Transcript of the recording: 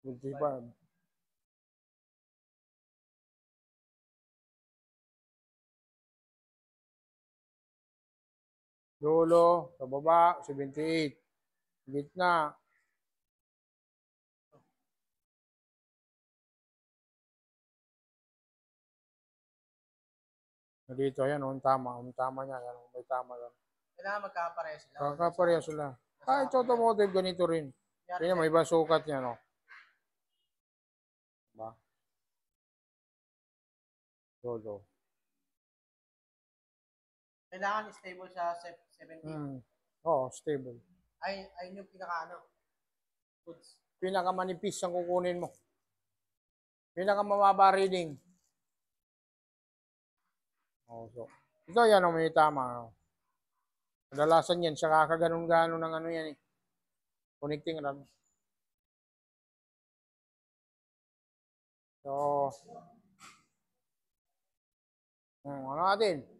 25. Dulo, sa baba, 78. Gitna. Dito, yan, ang tama. Ang tama niya, yan, may tama yan. Kailangan magkapareha sila. Kakapareha sila. Kahit sa automotive, ganito rin. Kaya may iba sukat niya, no? Diba? Dulo. Kailangan stable sa 17. Oo, stable. Ay yung pinaka goods. Pinakamanipis ang kukunin mo. Pinakamababa reading. Oh, so, ito yan ang may tama. No? Kadalasan yan, siya kakaganon-ganon ng ano yan eh. Connecting rod. So, ano natin?